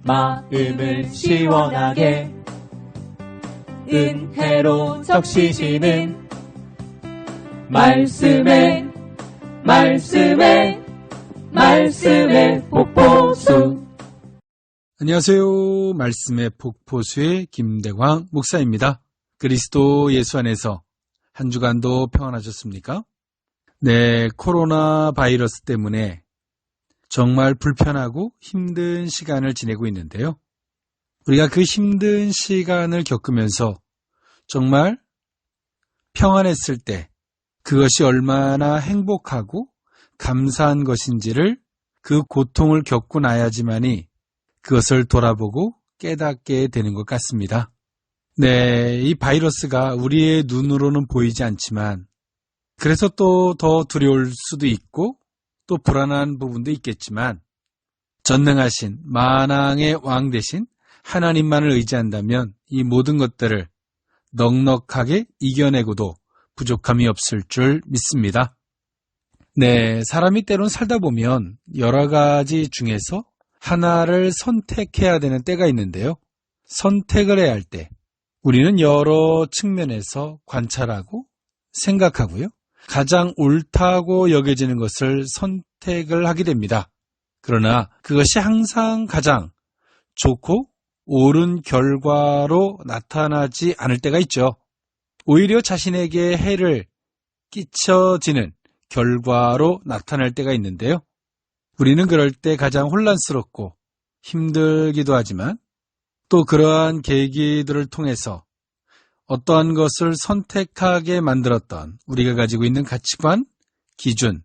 마음을 시원하게 은혜로 적시시는 말씀의 폭포수. 안녕하세요. 말씀의 폭포수의 김대광 목사입니다. 그리스도 예수 안에서 한 주간도 평안하셨습니까? 네, 코로나 바이러스 때문에 정말 불편하고 힘든 시간을 지내고 있는데요. 우리가 그 힘든 시간을 겪으면서 정말 평안했을 때 그것이 얼마나 행복하고 감사한 것인지를 그 고통을 겪고 나야지만이 그것을 돌아보고 깨닫게 되는 것 같습니다. 네, 이 바이러스가 우리의 눈으로는 보이지 않지만 그래서 또 더 두려울 수도 있고 또 불안한 부분도 있겠지만 전능하신 만왕의 왕 대신 하나님만을 의지한다면 이 모든 것들을 넉넉하게 이겨내고도 부족함이 없을 줄 믿습니다. 네, 사람이 때론 살다 보면 여러 가지 중에서 하나를 선택해야 되는 때가 있는데요. 선택을 해야 할 때 우리는 여러 측면에서 관찰하고 생각하고요. 가장 옳다고 여겨지는 것을 선택을 하게 됩니다. 그러나 그것이 항상 가장 좋고 옳은 결과로 나타나지 않을 때가 있죠. 오히려 자신에게 해를 끼쳐지는 결과로 나타날 때가 있는데요. 우리는 그럴 때 가장 혼란스럽고 힘들기도 하지만 또 그러한 계기들을 통해서 어떠한 것을 선택하게 만들었던 우리가 가지고 있는 가치관, 기준,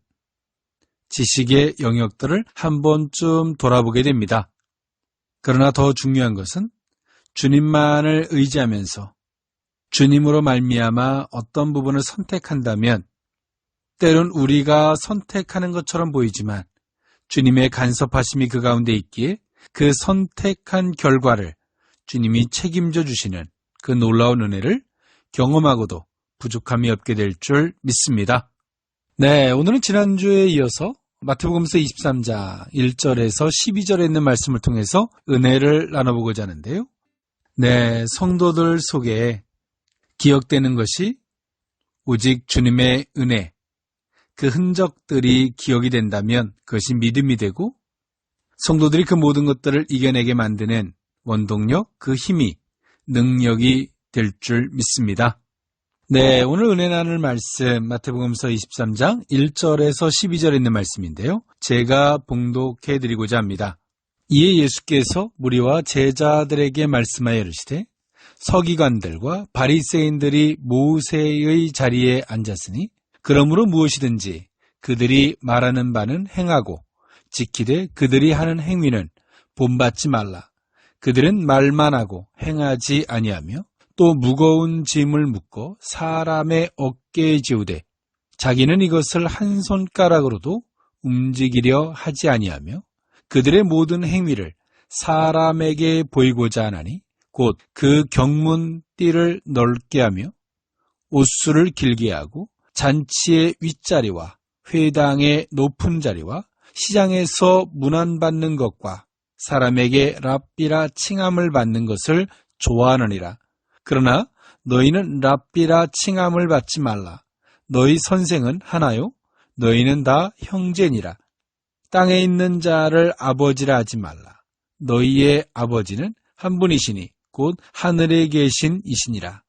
지식의 영역들을 한 번쯤 돌아보게 됩니다. 그러나 더 중요한 것은 주님만을 의지하면서 주님으로 말미암아 어떤 부분을 선택한다면 때론 우리가 선택하는 것처럼 보이지만 주님의 간섭하심이 그 가운데 있기에 그 선택한 결과를 주님이 책임져 주시는 그 놀라운 은혜를 경험하고도 부족함이 없게 될 줄 믿습니다. 네, 오늘은 지난주에 이어서 마태복음서 23장 1절에서 12절에 있는 말씀을 통해서 은혜를 나눠보고자 하는데요. 네, 성도들 속에 기억되는 것이 오직 주님의 은혜, 그 흔적들이 기억이 된다면 그것이 믿음이 되고 성도들이 그 모든 것들을 이겨내게 만드는 원동력, 그 힘이 능력이 될 줄 믿습니다. 네, 오늘 은혜 나눌 말씀 마태복음서 23장 1절에서 12절에 있는 말씀인데요. 제가 봉독해 드리고자 합니다. 이에 예수께서 무리와 제자들에게 말씀하여 이르시되 서기관들과 바리새인들이 모세의 자리에 앉았으니 그러므로 무엇이든지 그들이 말하는 바는 행하고 지키되 그들이 하는 행위는 본받지 말라. 그들은 말만 하고 행하지 아니하며 또 무거운 짐을 묶어 사람의 어깨에 지우되 자기는 이것을 한 손가락으로도 움직이려 하지 아니하며 그들의 모든 행위를 사람에게 보이고자 하나니 곧 그 경문띠를 넓게 하며 옷수를 길게 하고 잔치의 윗자리와 회당의 높은 자리와 시장에서 문안받는 것과 사람에게 랍비라 칭함을 받는 것을 좋아하느니라. 그러나 너희는 랍비라 칭함을 받지 말라. 너희 선생은 하나요? 너희는 다 형제니라. 땅에 있는 자를 아버지라 하지 말라. 너희의 아버지는 한 분이시니 곧 하늘에 계신 이시니라.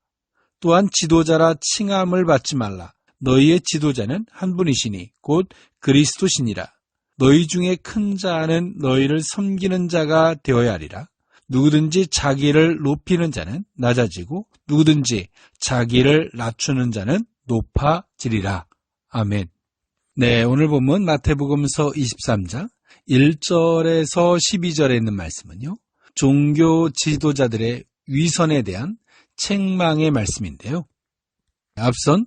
또한 지도자라 칭함을 받지 말라. 너희의 지도자는 한 분이시니 곧 그리스도시니라. 너희 중에 큰 자는 너희를 섬기는 자가 되어야 하리라. 누구든지 자기를 높이는 자는 낮아지고 누구든지 자기를 낮추는 자는 높아지리라. 아멘. 네, 오늘 본문 마태복음서 23장 1절에서 12절에 있는 말씀은요. 종교 지도자들의 위선에 대한 책망의 말씀인데요. 앞선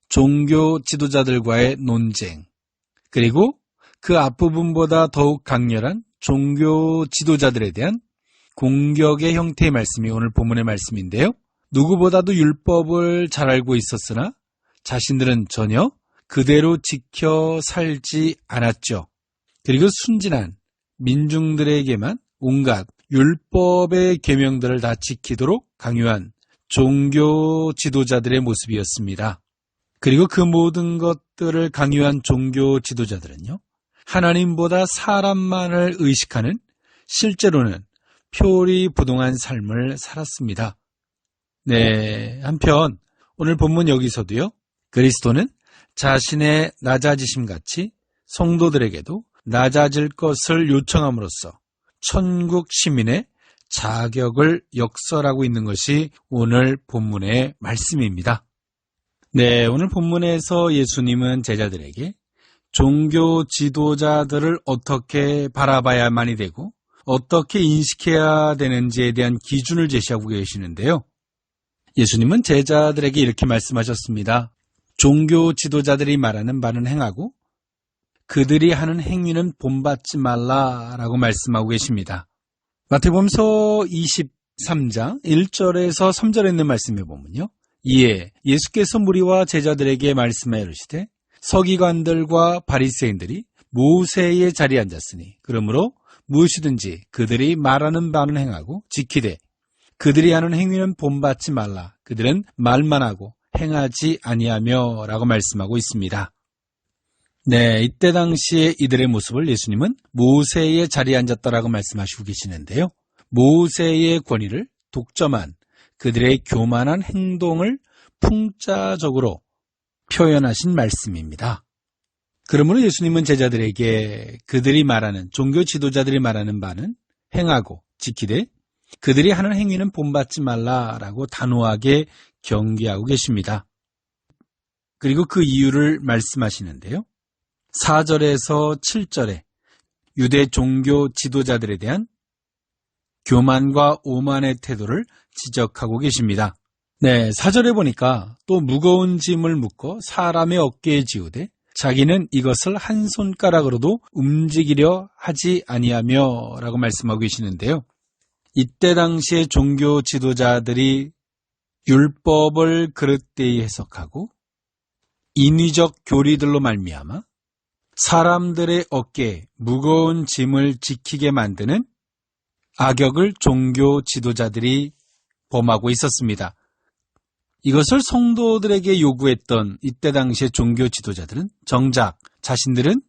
종교 지도자들과의 논쟁, 그리고 그 앞부분보다 더욱 강렬한 종교 지도자들에 대한 공격의 형태의 말씀이 오늘 본문의 말씀인데요. 누구보다도 율법을 잘 알고 있었으나 자신들은 전혀 그대로 지켜 살지 않았죠. 그리고 순진한 민중들에게만 온갖 율법의 계명들을 다 지키도록 강요한 종교 지도자들의 모습이었습니다. 그리고 그 모든 것들을 강요한 종교 지도자들은요, 하나님보다 사람만을 의식하는, 실제로는 표리부동한 삶을 살았습니다. 네, 한편 오늘 본문 여기서도요, 그리스도는 자신의 낮아지심 같이 성도들에게도 낮아질 것을 요청함으로써 천국 시민의 자격을 역설하고 있는 것이 오늘 본문의 말씀입니다. 네, 오늘 본문에서 예수님은 제자들에게 종교 지도자들을 어떻게 바라봐야만이 되고 어떻게 인식해야 되는지에 대한 기준을 제시하고 계시는데요. 예수님은 제자들에게 이렇게 말씀하셨습니다. 종교 지도자들이 말하는 바는 행하고 그들이 하는 행위는 본받지 말라라고 말씀하고 계십니다. 마태복음서 23장 1절에서 3절에 있는 말씀에 보면요. 이에 예수께서 무리와 제자들에게 말씀하여 이르시되 서기관들과 바리새인들이 모세의 자리에 앉았으니 그러므로 무엇이든지 그들이 말하는 바는 행하고 지키되 그들이 하는 행위는 본받지 말라. 그들은 말만 하고 행하지 아니하며 라고 말씀하고 있습니다. 네, 이때 당시에 이들의 모습을 예수님은 모세의 자리에 앉았다라고 말씀하시고 계시는데요. 모세의 권위를 독점한 그들의 교만한 행동을 풍자적으로 표현하신 말씀입니다. 그러므로 예수님은 제자들에게 그들이 말하는, 종교 지도자들이 말하는 바는 행하고 지키되 그들이 하는 행위는 본받지 말라라고 단호하게 경계하고 계십니다. 그리고 그 이유를 말씀하시는데요. 4절에서 7절에 유대 종교 지도자들에 대한 교만과 오만의 태도를 지적하고 계십니다. 네, 4절에 보니까 또 무거운 짐을 묶어 사람의 어깨에 지우되 자기는 이것을 한 손가락으로도 움직이려 하지 아니하며 라고 말씀하고 계시는데요. 이때 당시의 종교 지도자들이 율법을 그릇되이 해석하고 인위적 교리들로 말미암아 사람들의 어깨에 무거운 짐을 지키게 만드는 악역을 종교 지도자들이 범하고 있었습니다. 이것을 성도들에게 요구했던 이때 당시의 종교 지도자들은 정작 자신들은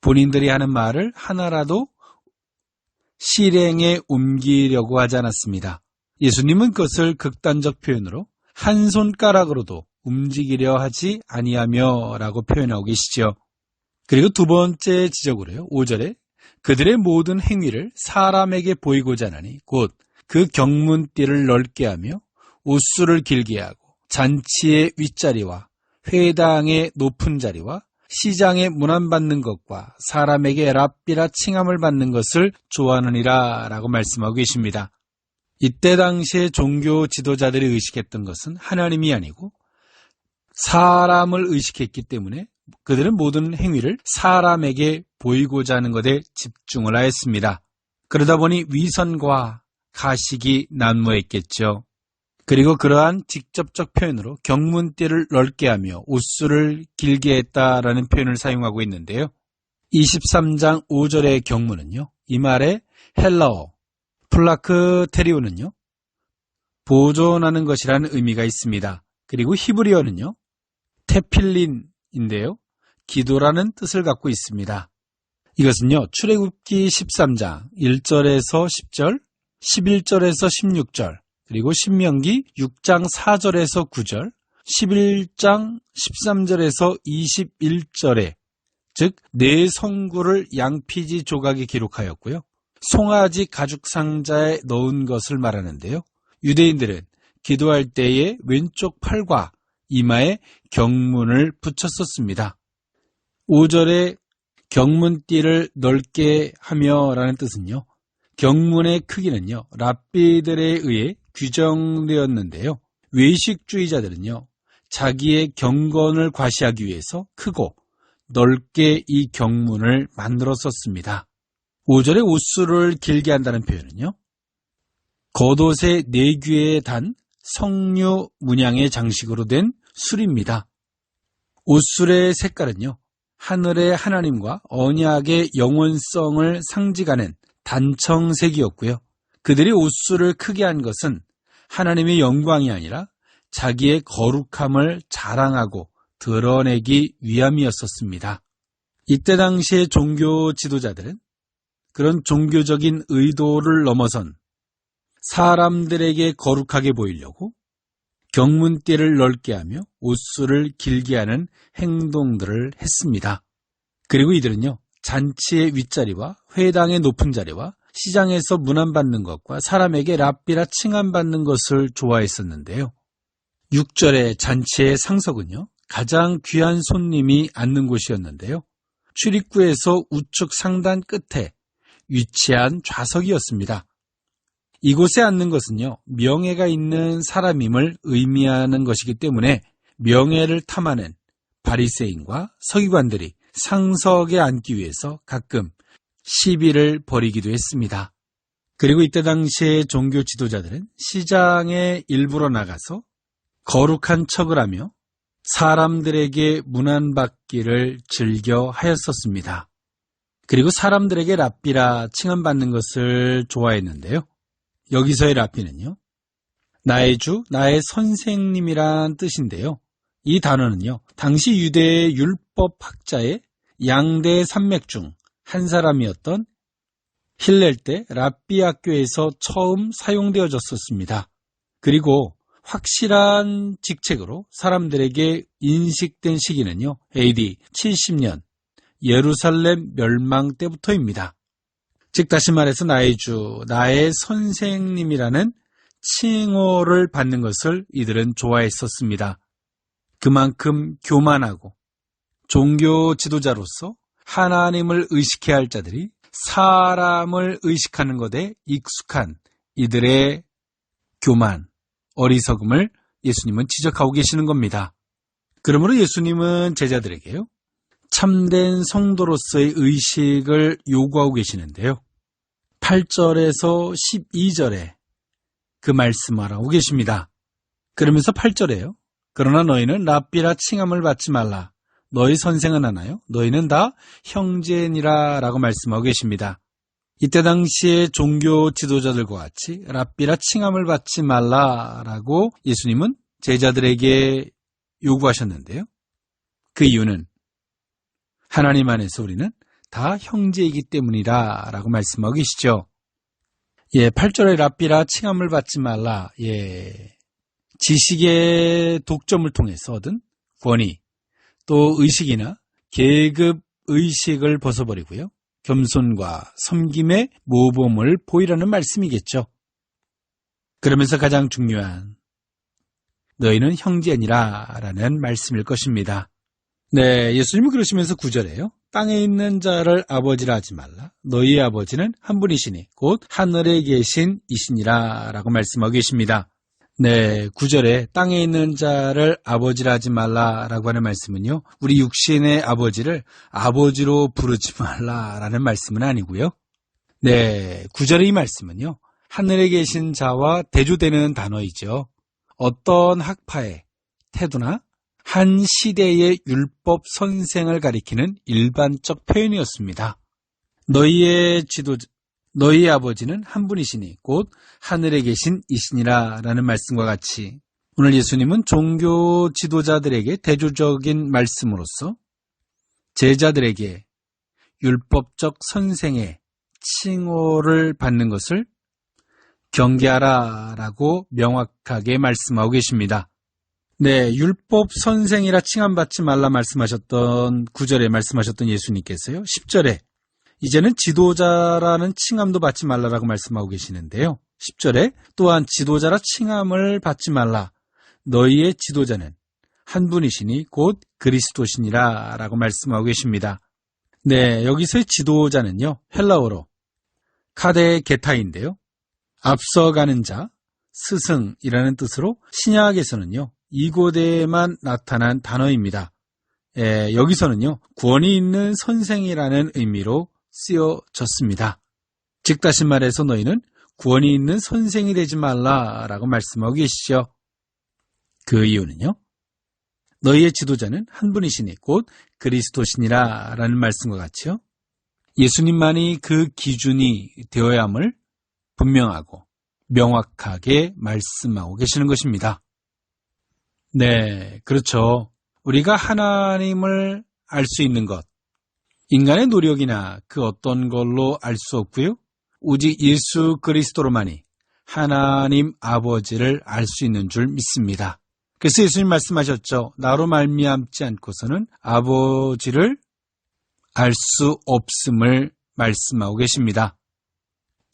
본인들이 하는 말을 하나라도 실행에 옮기려고 하지 않았습니다. 예수님은 그것을 극단적 표현으로 한 손가락으로도 움직이려 하지 아니하며 라고 표현하고 계시죠. 그리고 두 번째 지적으로요. 5절에 그들의 모든 행위를 사람에게 보이고자 하나니 곧 그 경문띠를 넓게 하며 옷수를 길게 하고 잔치의 윗자리와 회당의 높은 자리와 시장에 문안받는 것과 사람에게 랍비라 칭함을 받는 것을 좋아하느니라 라고 말씀하고 계십니다. 이때 당시에 종교 지도자들이 의식했던 것은 하나님이 아니고 사람을 의식했기 때문에 그들은 모든 행위를 사람에게 보이고자 하는 것에 집중을 하였습니다. 그러다 보니 위선과 가식이 난무했겠죠. 그리고 그러한 직접적 표현으로 경문띠를 넓게 하며 옷수를 길게 했다라는 표현을 사용하고 있는데요. 23장 5절의 경문은요. 이 말의 헬라어 플라크테리오는요. 보존하는 것이라는 의미가 있습니다. 그리고 히브리어는요. 테필린인데요. 기도라는 뜻을 갖고 있습니다. 이것은요. 출애굽기 13장 1절에서 10절, 11절에서 16절, 그리고 신명기 6장 4절에서 9절, 11장 13절에서 21절에 즉 네 성구를 양피지 조각에 기록하였고요. 송아지 가죽 상자에 넣은 것을 말하는데요. 유대인들은 기도할 때에 왼쪽 팔과 이마에 경문을 붙였었습니다. 5절에 경문띠를 넓게 하며 라는 뜻은요. 경문의 크기는요. 랍비들에 의해 규정되었는데요. 외식주의자들은요. 자기의 경건을 과시하기 위해서 크고 넓게 이 경문을 만들었었습니다. 5절에 옷수를 길게 한다는 표현은요. 겉옷의 내귀에 단 석류 문양의 장식으로 된 술입니다. 옷술의 색깔은요. 하늘의 하나님과 언약의 영원성을 상징하는 단청색이었고요. 그들이 옷수를 크게 한 것은 하나님의 영광이 아니라 자기의 거룩함을 자랑하고 드러내기 위함이었었습니다. 이때 당시의 종교 지도자들은 그런 종교적인 의도를 넘어선 사람들에게 거룩하게 보이려고 경문띠를 넓게 하며 옷수를 길게 하는 행동들을 했습니다. 그리고 이들은요, 잔치의 윗자리와 회당의 높은 자리와 시장에서 문안받는 것과 사람에게 랍비라 칭함받는 것을 좋아했었는데요. 6절의 잔치의 상석은요, 가장 귀한 손님이 앉는 곳이었는데요. 출입구에서 우측 상단 끝에 위치한 좌석이었습니다. 이곳에 앉는 것은요, 명예가 있는 사람임을 의미하는 것이기 때문에 명예를 탐하는 바리새인과 서기관들이 상석에 앉기 위해서 가끔 시비를 벌이기도 했습니다. 그리고 이때 당시의 종교 지도자들은 시장에 일부러 나가서 거룩한 척을 하며 사람들에게 문안받기를 즐겨 하였었습니다. 그리고 사람들에게 랍비라 칭함받는 것을 좋아했는데요. 여기서의 랍비는요, 나의 주, 나의 선생님이란 뜻인데요. 이 단어는요, 당시 유대의 율법학자의 양대 산맥 중 한 사람이었던 힐렐 때 랍비 학교에서 처음 사용되어졌었습니다. 그리고 확실한 직책으로 사람들에게 인식된 시기는요, AD 70년 예루살렘 멸망 때부터입니다. 즉 다시 말해서 나의 주, 나의 선생님이라는 칭호를 받는 것을 이들은 좋아했었습니다. 그만큼 교만하고 종교 지도자로서 하나님을 의식해야 할 자들이 사람을 의식하는 것에 익숙한 이들의 교만, 어리석음을 예수님은 지적하고 계시는 겁니다. 그러므로 예수님은 제자들에게요, 참된 성도로서의 의식을 요구하고 계시는데요. 8절에서 12절에 그 말씀하라고 계십니다. 그러면서 8절에요. 그러나 너희는 랍비라 칭함을 받지 말라. 너희 선생은 하나요? 너희는 다 형제니라 라고 말씀하고 계십니다. 이때 당시의 종교 지도자들과 같이 랍비라 칭함을 받지 말라라고 예수님은 제자들에게 요구하셨는데요. 그 이유는 하나님 안에서 우리는 다 형제이기 때문이라 라고 말씀하고 계시죠. 8절에 랍비라 칭함을 받지 말라. 지식의 독점을 통해서 얻은 권위, 또 의식이나 계급 의식을 벗어버리고요. 겸손과 섬김의 모범을 보이라는 말씀이겠죠. 그러면서 가장 중요한 너희는 형제니라 라는 말씀일 것입니다. 네, 예수님은 그러시면서 9절에요. 땅에 있는 자를 아버지라 하지 말라. 너희의 아버지는 한 분이시니 곧 하늘에 계신 이시니라 라고 말씀하고 계십니다. 네, 9절에 땅에 있는 자를 아버지라 하지 말라라고 하는 말씀은요, 우리 육신의 아버지를 아버지로 부르지 말라라는 말씀은 아니고요. 네, 9절의 이 말씀은요, 하늘에 계신 자와 대조되는 단어이죠. 어떤 학파의 태도나 한 시대의 율법 선생을 가리키는 일반적 표현이었습니다. 너희의 아버지는 한 분이시니 곧 하늘에 계신 이시니라 라는 말씀과 같이 오늘 예수님은 종교 지도자들에게 대조적인 말씀으로서 제자들에게 율법적 선생의 칭호를 받는 것을 경계하라 라고 명확하게 말씀하고 계십니다. 네, 율법 선생이라 칭함받지 말라 말씀하셨던 9절에 말씀하셨던 예수님께서요, 10절에 이제는 지도자라는 칭함도 받지 말라라고 말씀하고 계시는데요. 10절에 또한 지도자라 칭함을 받지 말라. 너희의 지도자는 한 분이시니 곧 그리스도시니라 라고 말씀하고 계십니다. 네, 여기서의 지도자는요, 헬라어로 카데 게타인데요. 앞서가는 자, 스승이라는 뜻으로 신약에서는요, 이곳에만 나타난 단어입니다. 여기서는요, 권위 있는 선생이라는 의미로 쓰여졌습니다. 즉 다시 말해서 너희는 권위 있는 선생이 되지 말라라고 말씀하고 계시죠. 그 이유는요, 너희의 지도자는 한 분이시니 곧 그리스도시니라 라는 말씀과 같이요, 예수님만이 그 기준이 되어야 함을 분명하고 명확하게 말씀하고 계시는 것입니다. 네, 그렇죠. 우리가 하나님을 알 수 있는 것, 인간의 노력이나 그 어떤 걸로 알 수 없고요. 오직 예수 그리스도로만이 하나님 아버지를 알 수 있는 줄 믿습니다. 그래서 예수님 말씀하셨죠. 나로 말미암지 않고서는 아버지를 알 수 없음을 말씀하고 계십니다.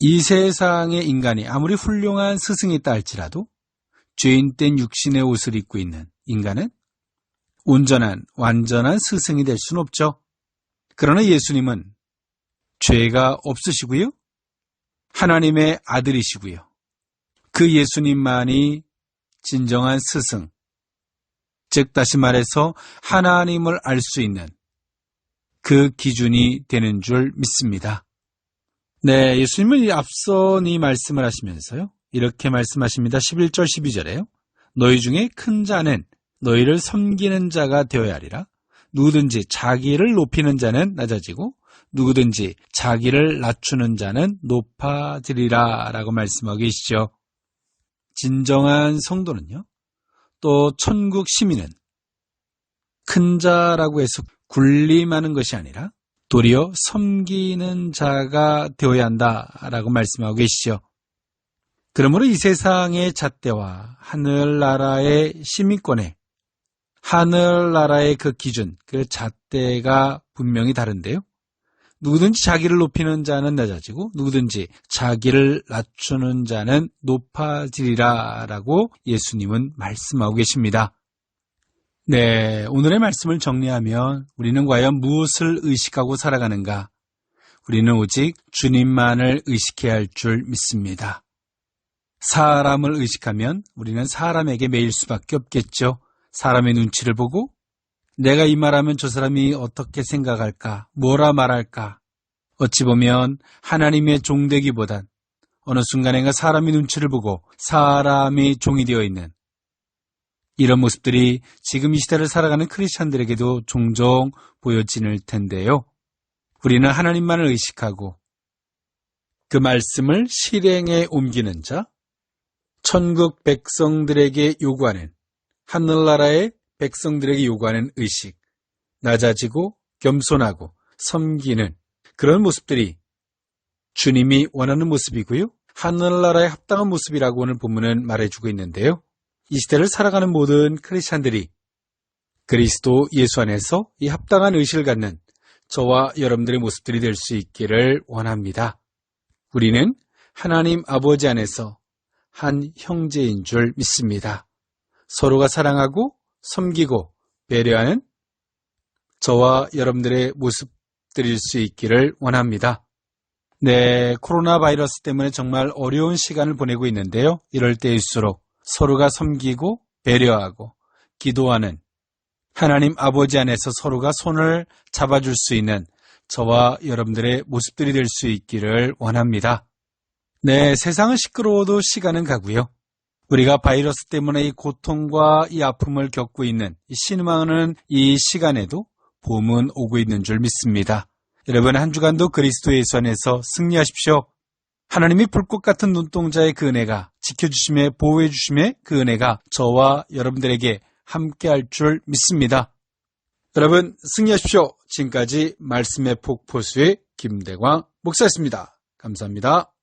이 세상의 인간이 아무리 훌륭한 스승이 있다 할지라도 죄인된 육신의 옷을 입고 있는 인간은 온전한 완전한 스승이 될 수는 없죠. 그러나 예수님은 죄가 없으시고요. 하나님의 아들이시고요. 그 예수님만이 진정한 스승, 즉 다시 말해서 하나님을 알 수 있는 그 기준이 되는 줄 믿습니다. 네, 예수님은 앞서 이 말씀을 하시면서요. 이렇게 말씀하십니다. 11절 12절에요. 너희 중에 큰 자는 너희를 섬기는 자가 되어야 하리라. 누구든지 자기를 높이는 자는 낮아지고 누구든지 자기를 낮추는 자는 높아지리라 라고 말씀하고 계시죠. 진정한 성도는요. 또 천국 시민은 큰 자라고 해서 군림하는 것이 아니라 도리어 섬기는 자가 되어야 한다라고 말씀하고 계시죠. 그러므로 이 세상의 잣대와 하늘나라의 시민권에 하늘나라의 그 기준, 그 잣대가 분명히 다른데요. 누구든지 자기를 높이는 자는 낮아지고 누구든지 자기를 낮추는 자는 높아지리라 라고 예수님은 말씀하고 계십니다. 네, 오늘의 말씀을 정리하면 우리는 과연 무엇을 의식하고 살아가는가? 우리는 오직 주님만을 의식해야 할 줄 믿습니다. 사람을 의식하면 우리는 사람에게 매일 수밖에 없겠죠. 사람의 눈치를 보고 내가 이 말하면 저 사람이 어떻게 생각할까? 뭐라 말할까? 어찌 보면 하나님의 종되기보단 어느 순간인가 사람의 눈치를 보고 사람이 종이 되어 있는 이런 모습들이 지금 이 시대를 살아가는 크리스찬들에게도 종종 보여지는 텐데요. 우리는 하나님만을 의식하고 그 말씀을 실행에 옮기는 자, 천국 백성들에게 요구하는 하늘나라의 백성들에게 요구하는 의식, 낮아지고 겸손하고 섬기는 그런 모습들이 주님이 원하는 모습이고요. 하늘나라에 합당한 모습이라고 오늘 본문은 말해주고 있는데요. 이 시대를 살아가는 모든 크리스찬들이 그리스도 예수 안에서 이 합당한 의식을 갖는 저와 여러분들의 모습들이 될 수 있기를 원합니다. 우리는 하나님 아버지 안에서 한 형제인 줄 믿습니다. 서로가 사랑하고 섬기고 배려하는 저와 여러분들의 모습들일 수 있기를 원합니다. 네, 코로나 바이러스 때문에 정말 어려운 시간을 보내고 있는데요. 이럴 때일수록 서로가 섬기고 배려하고 기도하는 하나님 아버지 안에서 서로가 손을 잡아줄 수 있는 저와 여러분들의 모습들이 될 수 있기를 원합니다. 네, 세상은 시끄러워도 시간은 가고요. 우리가 바이러스 때문에 이 고통과 이 아픔을 겪고 있는 이 신음하는 이 시간에도 봄은 오고 있는 줄 믿습니다. 여러분 한 주간도 그리스도 예수 안에서 승리하십시오. 하나님이 불꽃 같은 눈동자의 그 은혜가 지켜주심에 보호해 주심의 그 은혜가 저와 여러분들에게 함께할 줄 믿습니다. 여러분 승리하십시오. 지금까지 말씀의 폭포수의 김대광 목사였습니다. 감사합니다.